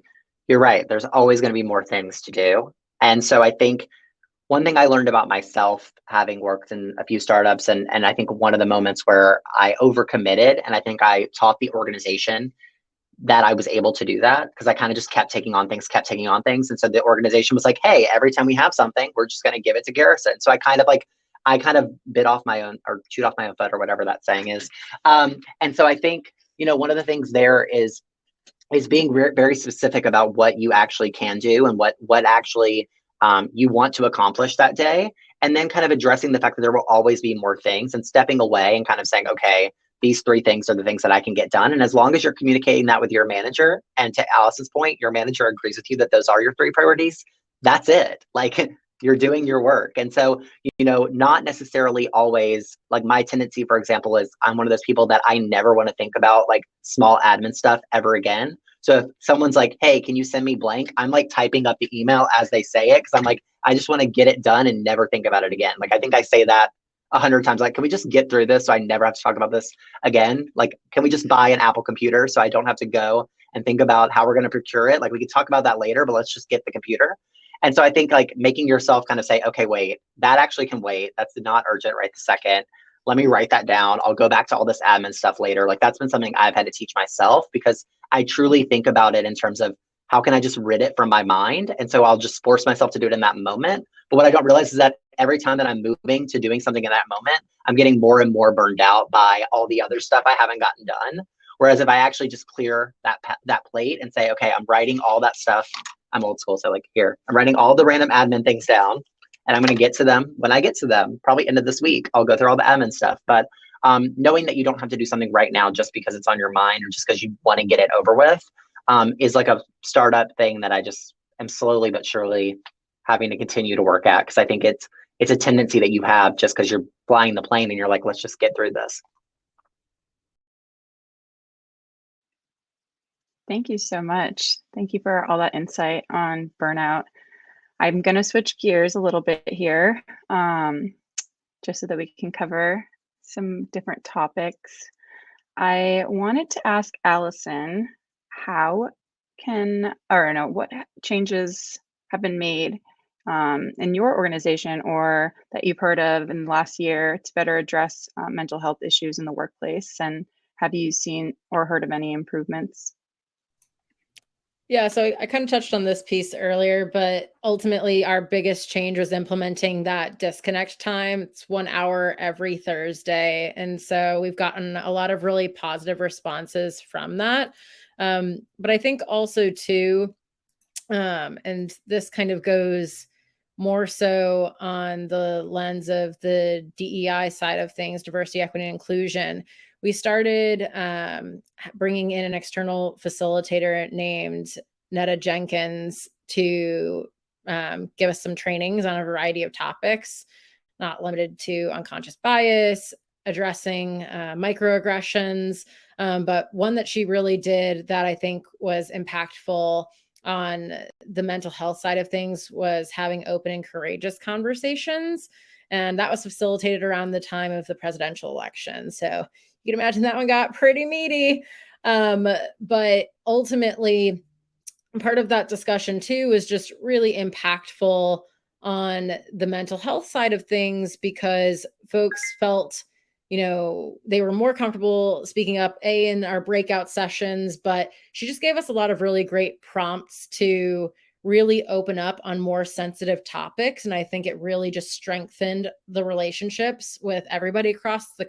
you're right. There's always going to be more things to do. And so I think one thing I learned about myself, having worked in a few startups, and I think one of the moments where I overcommitted, and I think I taught the organization that I was able to do that because I kind of just kept taking on things. And so the organization was like, hey, every time we have something, we're just going to give it to Garrison. So I kind of bit off my own, or chewed off my own foot, or whatever that saying is. And so I think, one of the things there is being very specific about what you actually can do and what actually you want to accomplish that day. And then kind of addressing the fact that there will always be more things and stepping away and kind of saying, okay, these 3 things are the things that I can get done. And as long as you're communicating that with your manager, and to Alice's point, your manager agrees with you that those are your 3 priorities, that's it. Like, you're doing your work. And so, not necessarily always, like, my tendency, for example, is I'm one of those people that I never want to think about like small admin stuff ever again. So if someone's like, hey, can you send me blank? I'm like typing up the email as they say it, because I'm like, I just want to get it done and never think about it again. Like, I think I say that 100 times. Like, can we just get through this so I never have to talk about this again? Like, can we just buy an Apple computer so I don't have to go and think about how we're going to procure it? Like, we could talk about that later, but let's just get the computer. And so I think like making yourself kind of say, okay, wait, that actually can wait. That's not urgent right this second. Let me write that down. I'll go back to all this admin stuff later. Like, that's been something I've had to teach myself, because I truly think about it in terms of how can I just rid it from my mind? And so I'll just force myself to do it in that moment. But what I don't realize is that every time that I'm moving to doing something in that moment, I'm getting more and more burned out by all the other stuff I haven't gotten done. Whereas if I actually just clear that plate and say, okay, I'm writing all that stuff. I'm old school, so like, here, I'm writing all the random admin things down, and I'm going to get to them when I get to them. Probably end of this week, I'll go through all the admin stuff. But knowing that you don't have to do something right now just because it's on your mind or just because you want to get it over with is like a startup thing that I just am slowly but surely having to continue to work at, because I think it's a tendency that you have just because you're flying the plane and you're like, let's just get through this. Thank you so much. Thank you for all that insight on burnout. I'm going to switch gears a little bit here, just so that we can cover some different topics. I wanted to ask Allison, what changes have been made in your organization or that you've heard of in the last year to better address mental health issues in the workplace? And have you seen or heard of any improvements? Yeah, so I kind of touched on this piece earlier, but ultimately our biggest change was implementing that disconnect time. It's 1 hour every Thursday. And so we've gotten a lot of really positive responses from that. But I think also too, and this kind of goes more so on the lens of the DEI side of things, diversity, equity, and inclusion. We started bringing in an external facilitator named Netta Jenkins to give us some trainings on a variety of topics, not limited to unconscious bias, addressing microaggressions, but one that she really did that I think was impactful on the mental health side of things was having open and courageous conversations. And that was facilitated around the time of the presidential election. So you can imagine that one got pretty meaty. But ultimately, part of that discussion too is just really impactful on the mental health side of things, because folks felt, they were more comfortable speaking up in our breakout sessions, but she just gave us a lot of really great prompts to really open up on more sensitive topics. And I think it really just strengthened the relationships with everybody across the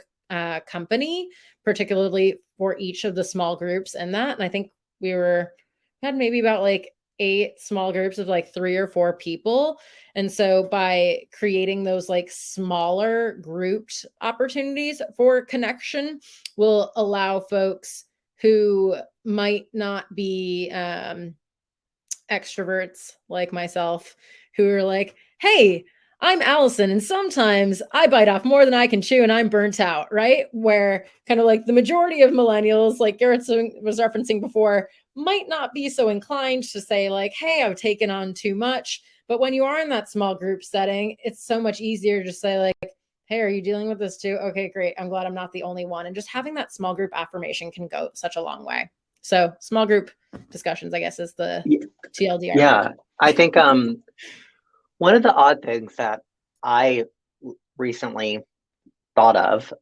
company, particularly for each of the small groups in that. And I think we had maybe about like 8 small groups of like 3 or 4 people. And so by creating those like smaller grouped opportunities for connection will allow folks who might not be extroverts like myself, who are like, hey, I'm Allison, and sometimes I bite off more than I can chew and I'm burnt out, right? Where kind of like the majority of millennials, like Garrett was referencing before, might not be so inclined to say like, hey, I've taken on too much. But when you are in that small group setting, it's so much easier to say like, hey, are you dealing with this too? Okay, great. I'm glad I'm not the only one. And just having that small group affirmation can go such a long way. So small group discussions, I guess, is the TLDR. Yeah, I think one of the odd things that I recently thought of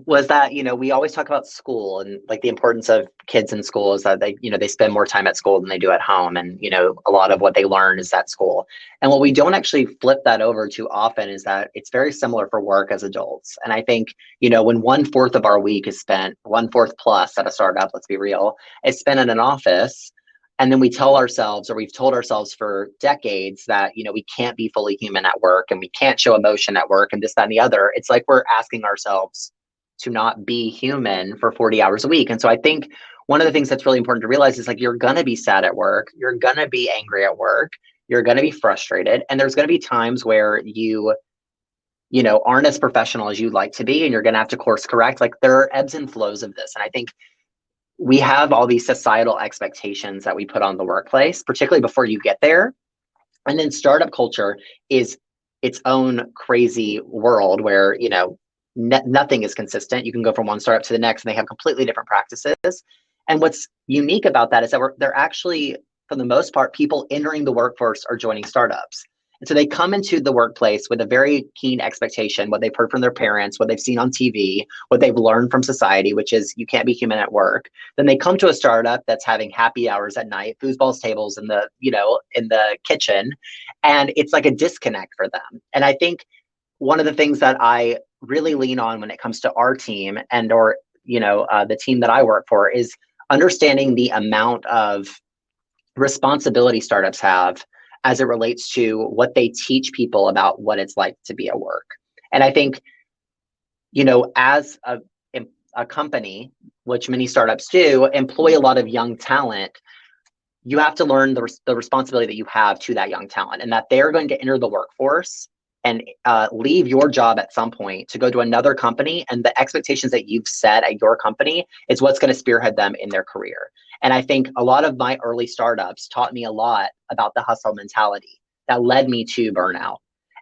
was that, we always talk about school and like the importance of kids in school is that they spend more time at school than they do at home. And, a lot of what they learn is at school. And what we don't actually flip that over too often is that it's very similar for work as adults. And I think, when 1/4 of our week is spent, 1/4 plus at a startup, let's be real, is spent in an office. And then we tell ourselves, or we've told ourselves for decades that, we can't be fully human at work and we can't show emotion at work and this, that, and the other. It's like we're asking ourselves, to not be human for 40 hours a week. And so I think one of the things that's really important to realize is like, you're going to be sad at work. You're going to be angry at work. You're going to be frustrated. And there's going to be times where you aren't as professional as you'd like to be. And you're going to have to course correct. Like, there are ebbs and flows of this. And I think we have all these societal expectations that we put on the workplace, particularly before you get there. And then startup culture is its own crazy world where, nothing is consistent. You can go from one startup to the next and they have completely different practices. And what's unique about that is that they're actually, for the most part, people entering the workforce are joining startups. And so they come into the workplace with a very keen expectation, what they've heard from their parents, what they've seen on TV, what they've learned from society, which is you can't be human at work. Then they come to a startup that's having happy hours at night, foosball tables in the kitchen, and it's like a disconnect for them. And I think one of the things that I really lean on when it comes to our team or the team that I work for is understanding the amount of responsibility startups have as it relates to what they teach people about what it's like to be at work. And I think, as a company, which many startups do, employ a lot of young talent, you have to learn the responsibility that you have to that young talent, and that they're going to enter the workforce and leave your job at some point to go to another company. And the expectations that you've set at your company is what's going to spearhead them in their career. And I think a lot of my early startups taught me a lot about the hustle mentality that led me to burnout.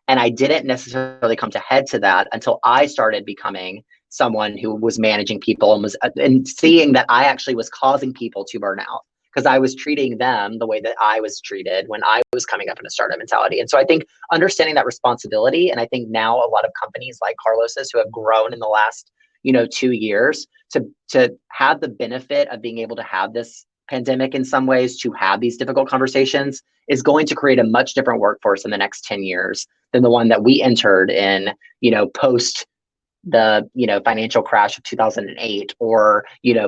And I didn't necessarily come to head to that until I started becoming someone who was managing people and seeing that I actually was causing people to burn out, because I was treating them the way that I was treated when I was coming up in a startup mentality. And so I think understanding that responsibility, and I think now a lot of companies like Carlos's who have grown in the last 2 years to have the benefit of being able to have this pandemic in some ways, to have these difficult conversations, is going to create a much different workforce in the next 10 years than the one that we entered in, post the financial crash of 2008 or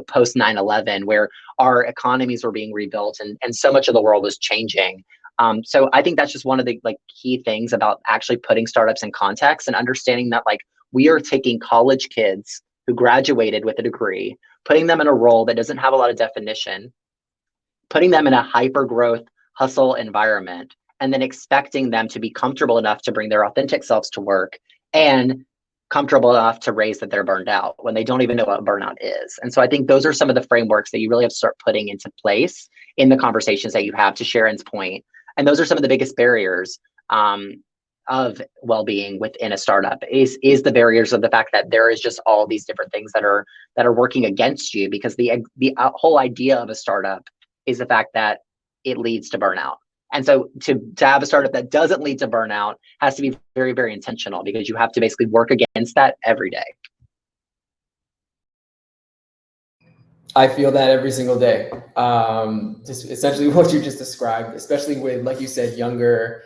post 9/11, where our economies were being rebuilt and so much of the world was changing. So I think that's just one of the key things about actually putting startups in context and understanding that we are taking college kids who graduated with a degree, putting them in a role that doesn't have a lot of definition, putting them in a hyper growth hustle environment, and then expecting them to be comfortable enough to bring their authentic selves to work and comfortable enough to raise that they're burned out when they don't even know what burnout is. And so I think those are some of the frameworks that you really have to start putting into place in the conversations that you have, to Sharon's point. And those are some of the biggest barriers of well-being within a startup is the barriers of the fact that there is just all these different things that are working against you, because the whole idea of a startup is the fact that it leads to burnout. And so to have a startup that doesn't lead to burnout has to be very, very intentional, because you have to basically work against that every day. I feel that every single day. Just essentially what you just described, especially with, like you said, younger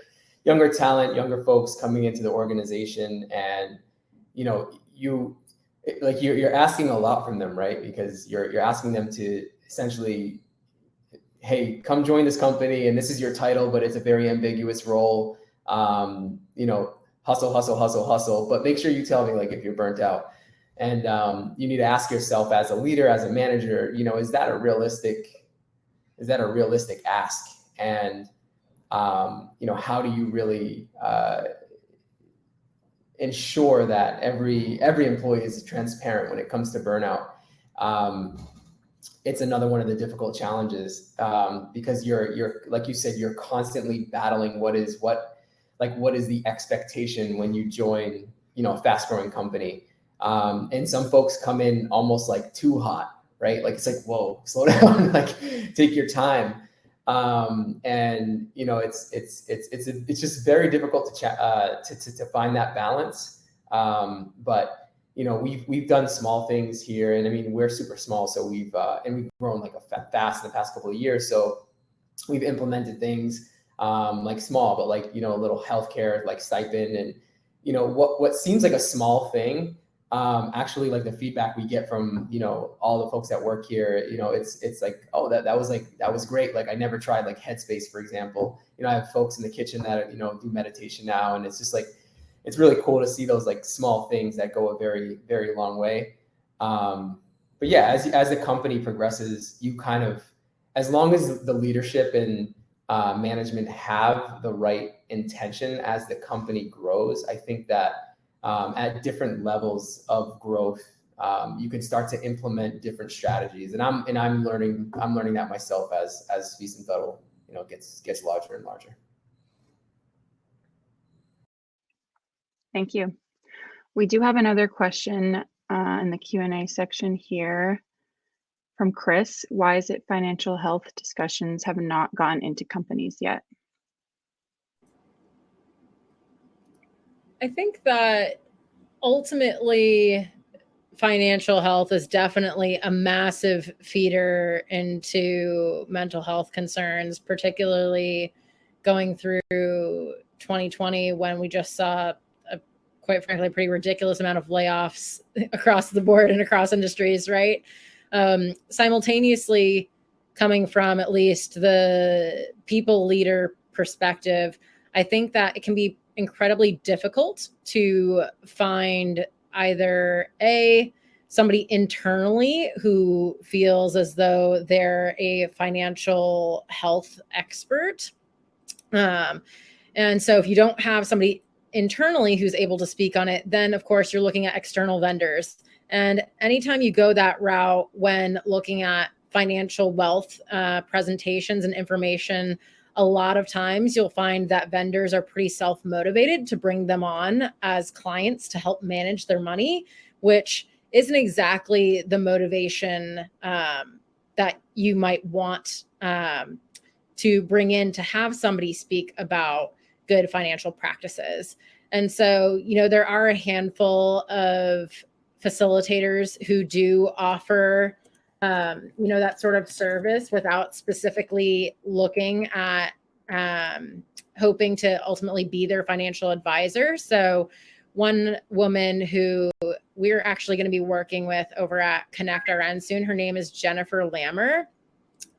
talent, younger folks coming into the organization, and you're asking a lot from them, right? Because you're asking them to essentially, hey, come join this company, and this is your title, but it's a very ambiguous role. Hustle, hustle, hustle, hustle. But make sure you tell me if you're burnt out. And you need to ask yourself, as a leader, as a manager, is that a realistic ask? And how do you really ensure that every employee is transparent when it comes to burnout? It's another one of the difficult challenges, because you're like you said, you're constantly battling what is the expectation when you join a fast growing company. And some folks come in almost too hot, right? It's whoa, slow down, take your time. And it's just very difficult to find that balance. But we've done small things here, and I mean, we're super small, so we've grown fast in the past couple of years. So we've implemented things small, but a little healthcare stipend, and what seems like a small thing. Actually, the feedback we get from all the folks that work here, it's oh, that was great. I never tried Headspace, for example. I have folks in the kitchen that do meditation now, and it's just it's really cool to see those small things that go a very, very long way. But yeah, as the company progresses, you kind of, as long as the leadership and management have the right intention as the company grows, I think that at different levels of growth, you can start to implement different strategies. And I'm learning that myself as Feast and Fettle, gets larger and larger. Thank you. We do have another question in the Q&A section here from Chris. Why is it financial health discussions have not gone into companies yet? I think that ultimately financial health is definitely a massive feeder into mental health concerns, particularly going through 2020 when we just saw quite frankly, a pretty ridiculous amount of layoffs across the board and across industries, right? Simultaneously, coming from at least the people leader perspective, I think that it can be incredibly difficult to find either somebody internally who feels as though they're a financial health expert. And so if you don't have somebody internally who's able to speak on it, then of course you're looking at external vendors. And anytime you go that route when looking at financial wealth presentations and information, a lot of times you'll find that vendors are pretty self-motivated to bring them on as clients to help manage their money, which isn't exactly the motivation that you might want to bring in to have somebody speak about good financial practices. And so, there are a handful of facilitators who do offer, that sort of service without specifically looking at hoping to ultimately be their financial advisor. So one woman who we're actually going to be working with over at Connect RN soon, her name is Jennifer Lammer.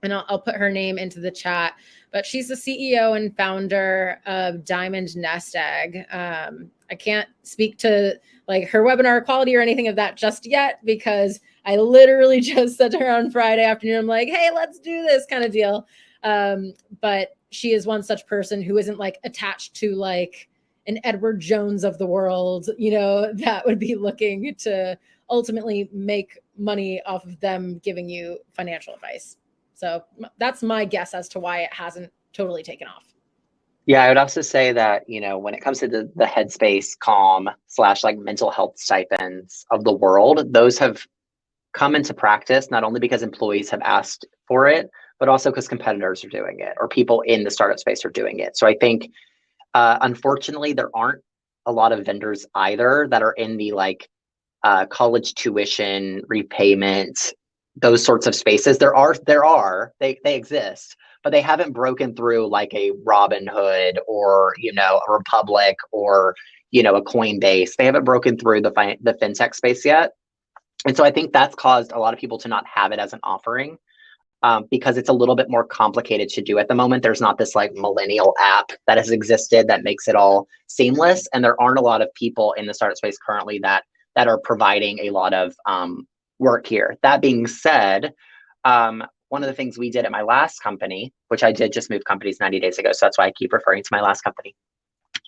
And I'll put her name into the chat, but she's the CEO and founder of Diamond Nest Egg. I can't speak to her webinar quality or anything of that just yet, because I literally just said to her on Friday afternoon, I'm like, hey, let's do this kind of deal. But she is one such person who isn't attached to an Edward Jones of the world, that would be looking to ultimately make money off of them giving you financial advice. So that's my guess as to why it hasn't totally taken off. Yeah, I would also say that, when it comes to the Headspace, Calm / mental health stipends of the world, those have come into practice, not only because employees have asked for it, but also because competitors are doing it or people in the startup space are doing it. So I think, unfortunately, there aren't a lot of vendors either that are in the college tuition repayment, those sorts of spaces. They exist, but they haven't broken through a Robinhood or, a Republic or, a Coinbase. They haven't broken through the fintech space yet. And so I think that's caused a lot of people to not have it as an offering because it's a little bit more complicated to do at the moment. There's not this millennial app that has existed that makes it all seamless. And there aren't a lot of people in the startup space currently that are providing a lot of work here. That being said, one of the things we did at my last company, which I did just move companies 90 days ago, so that's why I keep referring to my last company.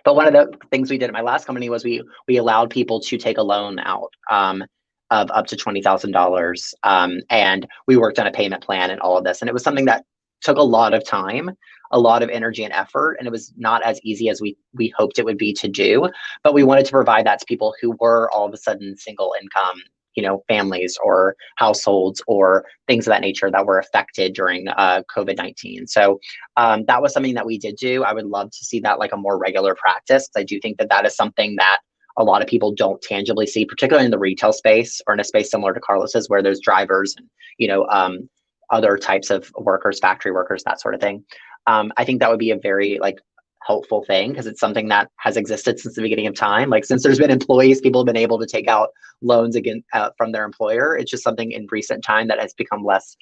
But one of the things we did at my last company was we allowed people to take a loan out of up to $20,000, and we worked on a payment plan and all of this. And it was something that took a lot of time, a lot of energy and effort, and it was not as easy as we hoped it would be to do. But we wanted to provide that to people who were all of a sudden single income, families or households or things of that nature that were affected during COVID-19. So that was something that we did do. I would love to see that a more regular practice, because I do think that is something that a lot of people don't tangibly see, particularly in the retail space or in a space similar to Carlos's, where there's drivers and other types of workers, factory workers, that sort of thing. I think that would be a very helpful thing, because it's something that has existed since the beginning of time. Since there's been employees, people have been able to take out loans again from their employer. It's just something in recent time that has become less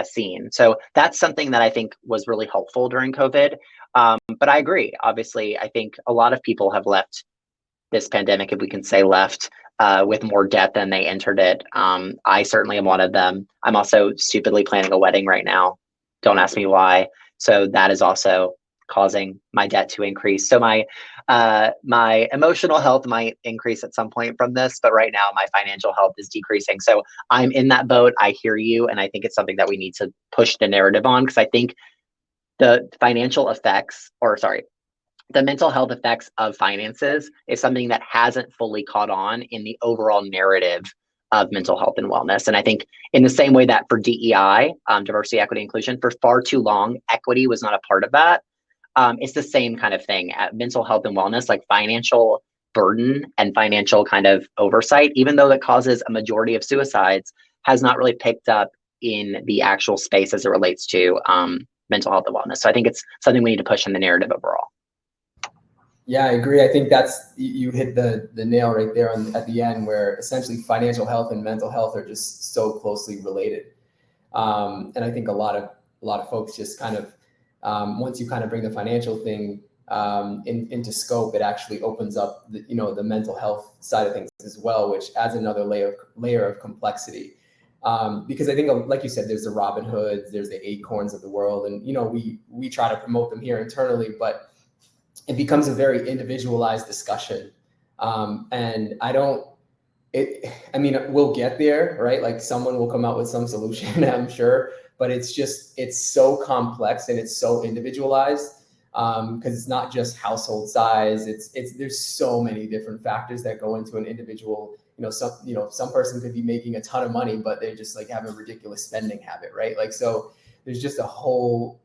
seen. So that's something that I think was really helpful during COVID. But I agree. Obviously, I think a lot of people have left this pandemic, if we can say left, with more debt than they entered it. I certainly am one of them. I'm also stupidly planning a wedding right now. Don't ask me why. So that is also causing my debt to increase. So my emotional health might increase at some point from this, but right now my financial health is decreasing. So I'm in that boat. I hear you, and I think it's something that we need to push the narrative on, because I think the financial effects, or sorry, the mental health effects of finances is something that hasn't fully caught on in the overall narrative of mental health and wellness. And I think in the same way that for DEI, diversity, equity, inclusion, for far too long, equity was not a part of that. It's the same kind of thing at mental health and wellness, like financial burden and financial kind of oversight, even though that causes a majority of suicides, has not really picked up in the actual space as it relates to mental health and wellness. So I think it's something we need to push in the narrative overall. Yeah, I agree. I think you hit the nail right there at the end, where essentially financial health and mental health are just so closely related. And I think a lot of folks just kind of, once you kind of bring the financial thing into scope, it actually opens up the mental health side of things as well, which adds another layer of complexity. Because I think, like you said, there's the Robin Hoods, there's the Acorns of the world, and we try to promote them here internally, but it becomes a very individualized discussion. And we'll get there, right? Like someone will come out with some solution, I'm sure, but it's so complex and it's so individualized, because it's not just household size. There's so many different factors that go into an individual. Some person could be making a ton of money, but they just like have a ridiculous spending habit, right? Like, so there's just a whole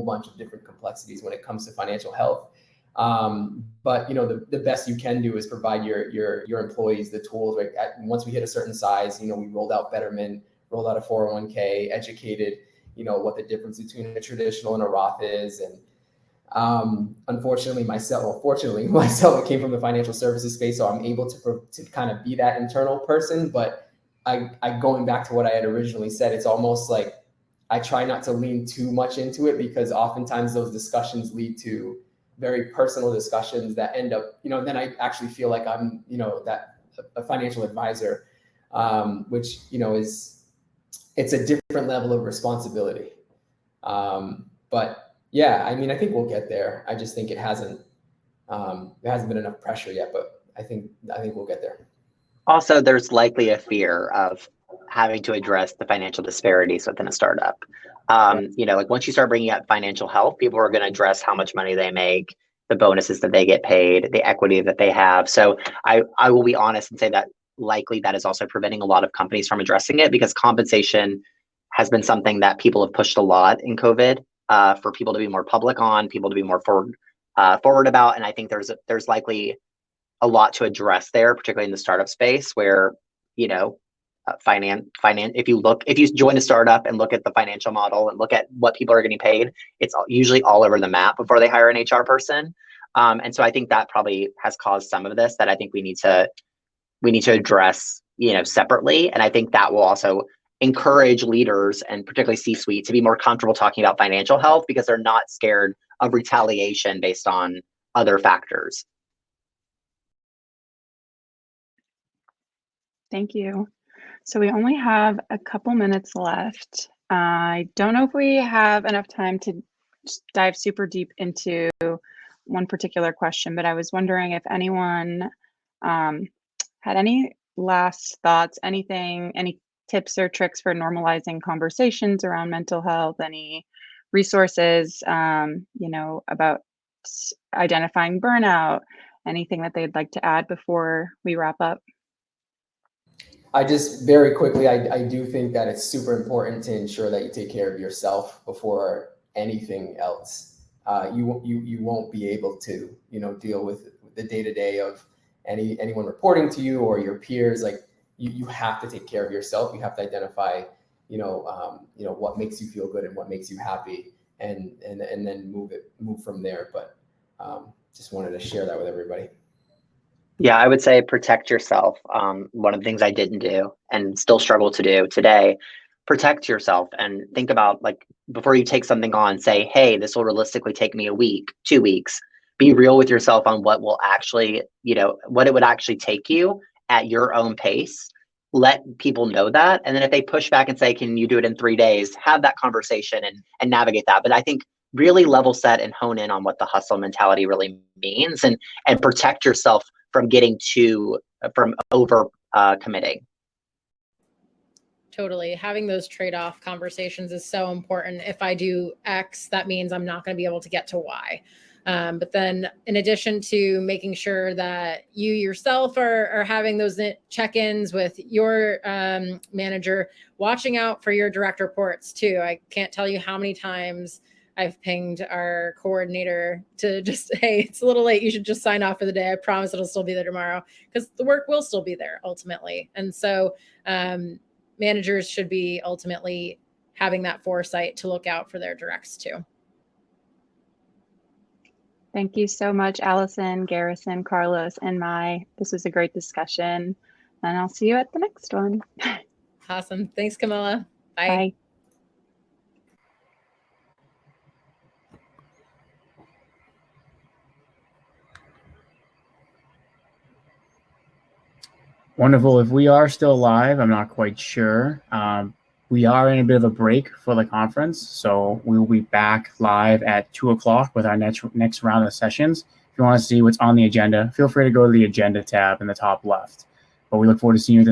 bunch of different complexities when it comes to financial health. But the best you can do is provide your employees the tools, right? Once we hit a certain size, we rolled out Betterment, rolled out a 401k, educated, what the difference between a traditional and a Roth is. And fortunately myself, I came from the financial services space, so I'm able to kind of be that internal person. But I going back to what I had originally said, it's almost like I try not to lean too much into it, because oftentimes those discussions lead to very personal discussions that end up, then I actually feel like I'm, that a financial advisor, which, it's a different level of responsibility. But yeah, I think we'll get there. I just think there hasn't been enough pressure yet, but I think we'll get there. Also, there's likely a fear of having to address the financial disparities within a startup. Like once you start bringing up financial health, people are going to address how much money they make, the bonuses that they get paid, the equity that they have. So I will be honest and say that likely that is also preventing a lot of companies from addressing it, because compensation has been something that people have pushed a lot in COVID, for people to be more public on, people to be more forward about. And I think there's likely a lot to address there, particularly in the startup space, where finance. If you join a startup and look at the financial model and look at what people are getting paid, it's usually all over the map before they hire an HR person. And so I think that probably has caused some of this that I think we need to address, separately. And I think that will also encourage leaders, and particularly C-suite, to be more comfortable talking about financial health, because they're not scared of retaliation based on other factors. Thank you. So we only have a couple minutes left. I don't know if we have enough time to dive super deep into one particular question, but I was wondering if anyone had any last thoughts, any tips or tricks for normalizing conversations around mental health, any resources, about identifying burnout, anything that they'd like to add before we wrap up? I just very quickly, I do think that it's super important to ensure that you take care of yourself before anything else. You won't be able to, deal with the day-to-day of anyone reporting to you or your peers. Like you have to take care of yourself. You have to identify, what makes you feel good and what makes you happy, and then move from there. But just wanted to share that with everybody. Yeah, I would say protect yourself. One of the things I didn't do and still struggle to do today, protect yourself and think about, like, before you take something on, say, hey, this will realistically take me a week, 2 weeks. Be real with yourself on what will actually, what it would actually take you, at your own pace. Let people know that. And then if they push back and say, can you do it in 3 days, have that conversation and navigate that. But I think really level set and hone in on what the hustle mentality really means, and protect yourself from getting from over committing. Totally. Having those trade-off conversations is so important. If I do X, that means I'm not going to be able to get to Y. But then in addition to making sure that you yourself are having those check-ins with your manager, watching out for your direct reports too. I can't tell you how many times I've pinged our coordinator to just, hey, it's a little late. You should just sign off for the day. I promise it'll still be there tomorrow, because the work will still be there ultimately. And so managers should be ultimately having that foresight to look out for their directs too. Thank you so much, Allison, Garrison, Carlos, and Mai. This was a great discussion, and I'll see you at the next one. Awesome. Thanks, Camilla. Bye. Bye. Wonderful. If we are still live, I'm not quite sure. We are in a bit of a break for the conference, so we will be back live at 2 o'clock with our next round of sessions. If you want to see what's on the agenda, feel free to go to the agenda tab in the top left. But we look forward to seeing you at the next